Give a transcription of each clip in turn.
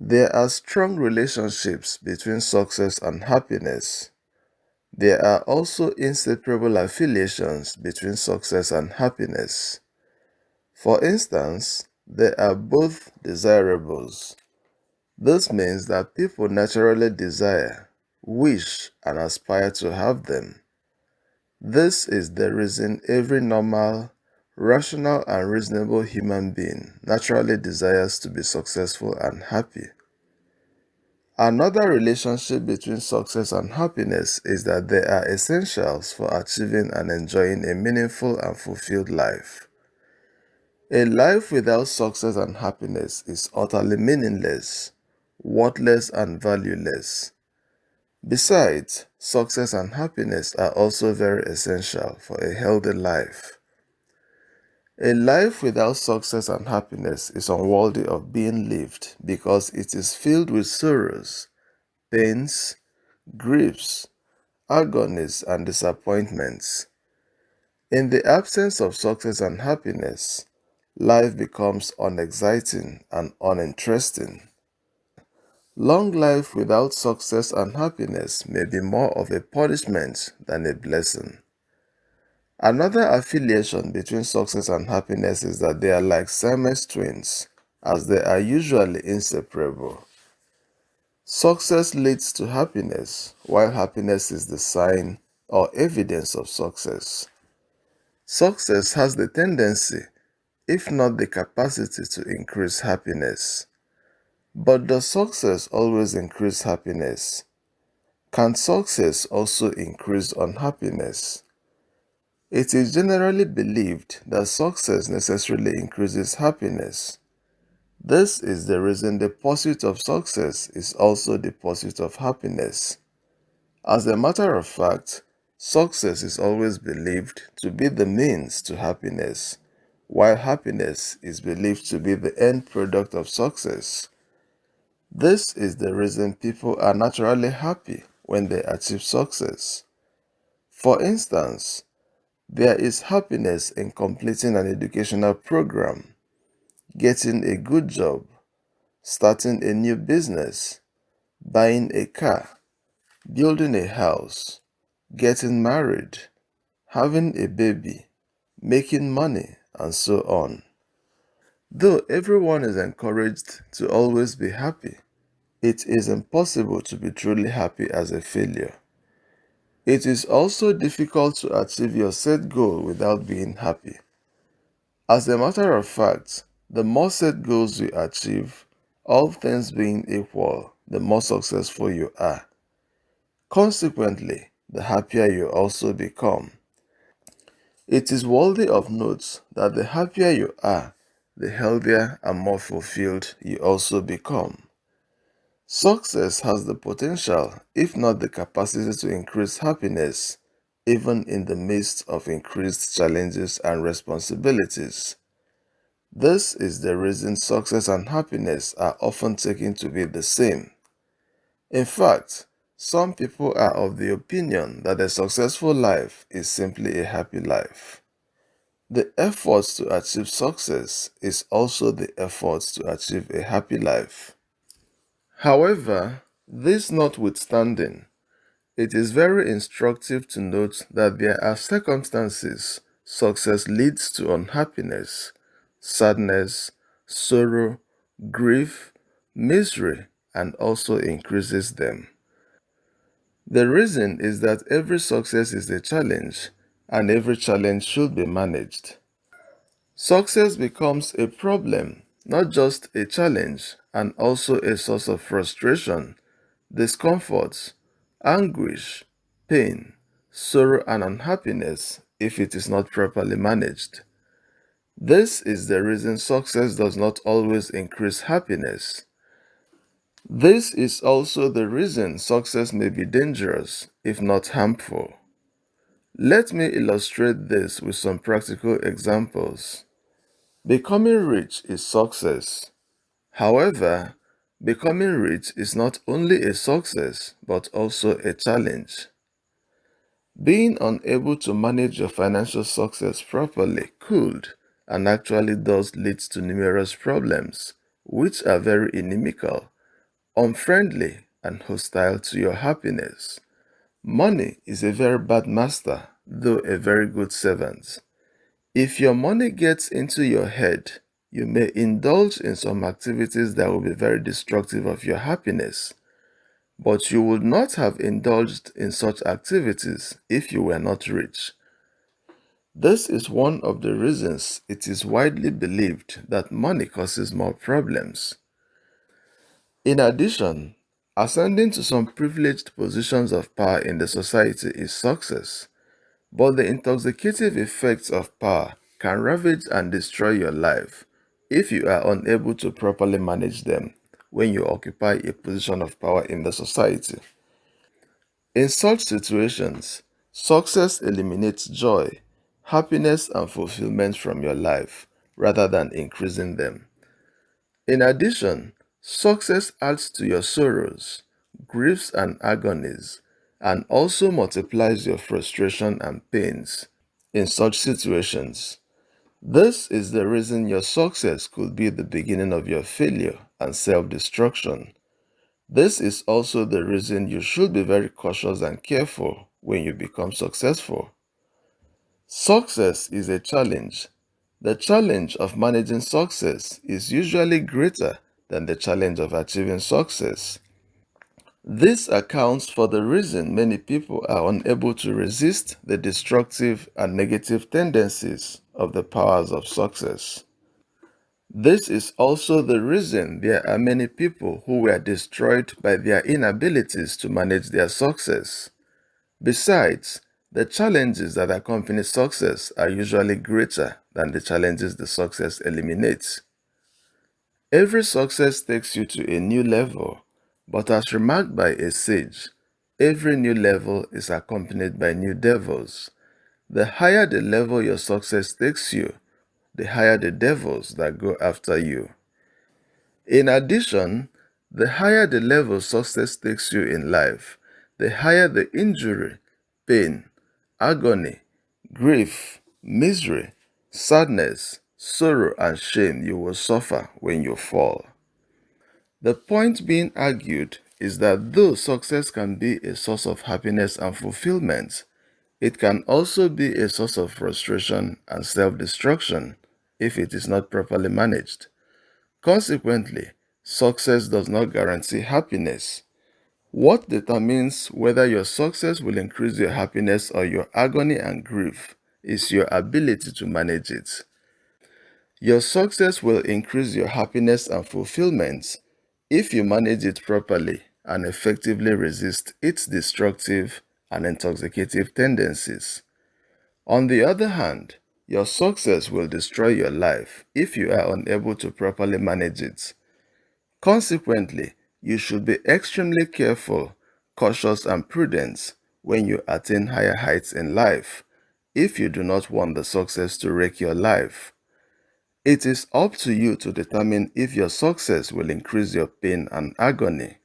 There are strong relationships between success and happiness. There are also inseparable affiliations between success and happiness. For instance, they are both desirables. This means that people naturally desire, wish, and aspire to have them. This is the reason every normal, rational, and reasonable human being naturally desires to be successful and happy. Another relationship between success and happiness is that they are essentials for achieving and enjoying a meaningful and fulfilled life. A life without success and happiness is utterly meaningless, worthless, and valueless. Besides, success and happiness are also very essential for a healthy life. A life without success and happiness is unworthy of being lived because it is filled with sorrows, pains, griefs, agonies, and disappointments. In the absence of success and happiness, life becomes unexciting and uninteresting. Long life without success and happiness may be more of a punishment than a blessing. Another affiliation between success and happiness is that they are like Siamese twins, as they are usually inseparable. Success leads to happiness, while happiness is the sign or evidence of success. Success has the tendency, if not the capacity, to increase happiness. But does success always increase happiness? Can success also increase unhappiness? It is generally believed that success necessarily increases happiness. This is the reason the pursuit of success is also the pursuit of happiness. As a matter of fact, success is always believed to be the means to happiness, while happiness is believed to be the end product of success. This is the reason people are naturally happy when they achieve success. For instance, there is happiness in completing an educational program, getting a good job, starting a new business, buying a car, building a house, getting married, having a baby, making money, and so on. Though everyone is encouraged to always be happy, it is impossible to be truly happy as a failure. It is also difficult to achieve your set goal without being happy. As a matter of fact, the more set goals you achieve, all things being equal, the more successful you are. Consequently, the happier you also become. It is worthy of note that the happier you are, the healthier and more fulfilled you also become. Success has the potential, if not the capacity, to increase happiness, even in the midst of increased challenges and responsibilities. This is the reason success and happiness are often taken to be the same. In fact, some people are of the opinion that a successful life is simply a happy life. The efforts to achieve success is also the efforts to achieve a happy life. However, this notwithstanding, it is very instructive to note that there are circumstances success leads to unhappiness, sadness, sorrow, grief, misery, and also increases them. The reason is that every success is a challenge, and every challenge should be managed. Success becomes a problem, not just a challenge, and also a source of frustration, discomfort, anguish, pain, sorrow, and unhappiness if it is not properly managed. This is the reason success does not always increase happiness. This is also the reason success may be dangerous, if not harmful. Let me illustrate this with some practical examples. Becoming rich is success. However, becoming rich is not only a success but also a challenge. Being unable to manage your financial success properly could and actually does lead to numerous problems, which are very inimical unfriendly, and hostile to your happiness. Money is a very bad master, though a very good servant. If your money gets into your head, you may indulge in some activities that will be very destructive of your happiness, but you would not have indulged in such activities if you were not rich. This is one of the reasons it is widely believed that money causes more problems. In addition, ascending to some privileged positions of power in the society is success, but the intoxicating effects of power can ravage and destroy your life if you are unable to properly manage them when you occupy a position of power in the society. In such situations, success eliminates joy, happiness, and fulfillment from your life rather than increasing them. In addition, success adds to your sorrows, griefs, and agonies, and also multiplies your frustration and pains in such situations. This is the reason your success could be the beginning of your failure and self destruction. This is also the reason you should be very cautious and careful when you become successful. Success is a challenge. The challenge of managing success is usually greater than the challenge of achieving success. This accounts for the reason many people are unable to resist the destructive and negative tendencies of the powers of success. This is also the reason there are many people who were destroyed by their inabilities to manage their success. Besides, the challenges that accompany success are usually greater than the challenges the success eliminates. Every success takes you to a new level, but as remarked by a sage, every new level is accompanied by new devils. The higher the level your success takes you, the higher the devils that go after you. In addition, the higher the level success takes you in life, the higher the injury, pain, agony, grief, misery, sadness, sorrow, and shame you will suffer when you fall. The point being argued is that though success can be a source of happiness and fulfillment, it can also be a source of frustration and self-destruction if it is not properly managed. Consequently, success does not guarantee happiness. What determines whether your success will increase your happiness or your agony and grief is your ability to manage it. Your success will increase your happiness and fulfillment if you manage it properly and effectively resist its destructive and intoxicative tendencies. On the other hand, your success will destroy your life if you are unable to properly manage it. Consequently, you should be extremely careful, cautious, and prudent when you attain higher heights in life if you do not want the success to wreck your life. It is up to you to determine if your success will increase your pain and agony.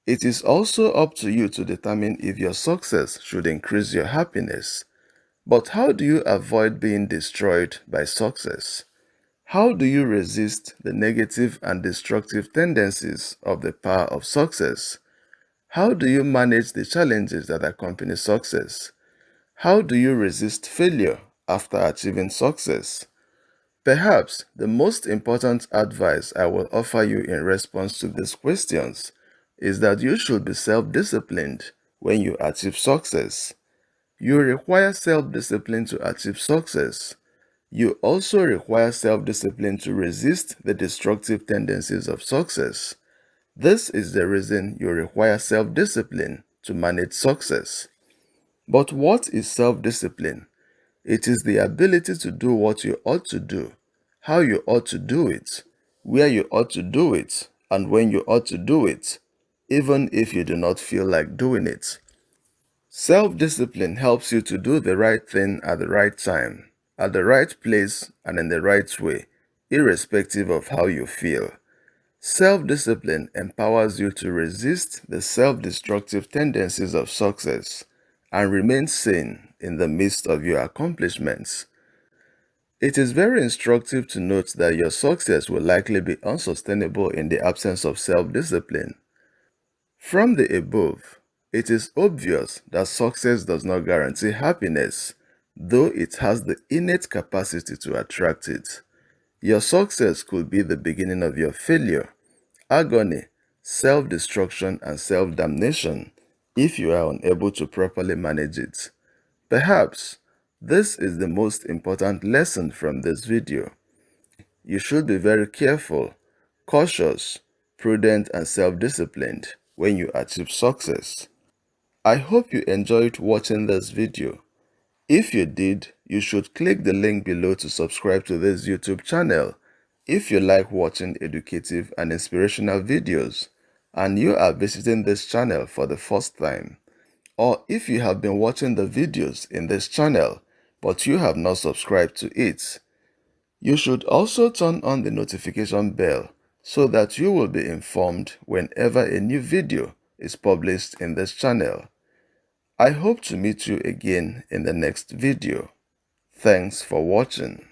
It is also up to you to determine if your success should increase your happiness. But how do you avoid being destroyed by success? How do you resist the negative and destructive tendencies of the power of success? How do you manage the challenges that accompany success? How do you resist failure after achieving success? Perhaps the most important advice I will offer you in response to these questions is that you should be self-disciplined when you achieve success. You require self-discipline to achieve success. You also require self-discipline to resist the destructive tendencies of success. This is the reason you require self-discipline to manage success. But what is self-discipline? It is the ability to do what you ought to do, how you ought to do it, where you ought to do it, and when you ought to do it, even if you do not feel like doing it. Self-discipline helps you to do the right thing at the right time, at the right place, and in the right way, irrespective of how you feel. Self-discipline empowers you to resist the self-destructive tendencies of success and remain sane in the midst of your accomplishments. It is very instructive to note that your success will likely be unsustainable in the absence of self-discipline. From the above, it is obvious that success does not guarantee happiness, though it has the innate capacity to attract it. Your success could be the beginning of your failure, agony, self-destruction, and self-damnation if you are unable to properly manage it. Perhaps this is the most important lesson from this video. You should be very careful, cautious, prudent, and self-disciplined when you achieve success. I hope you enjoyed watching this video. If you did, you should click the link below to subscribe to this YouTube channel if you like watching educative and inspirational videos and you are visiting this channel for the first time, or if you have been watching the videos in this channel but you have not subscribed to it. You should also turn on the notification bell so that you will be informed whenever a new video is published in this channel. I hope to meet you again in the next video. Thanks for watching.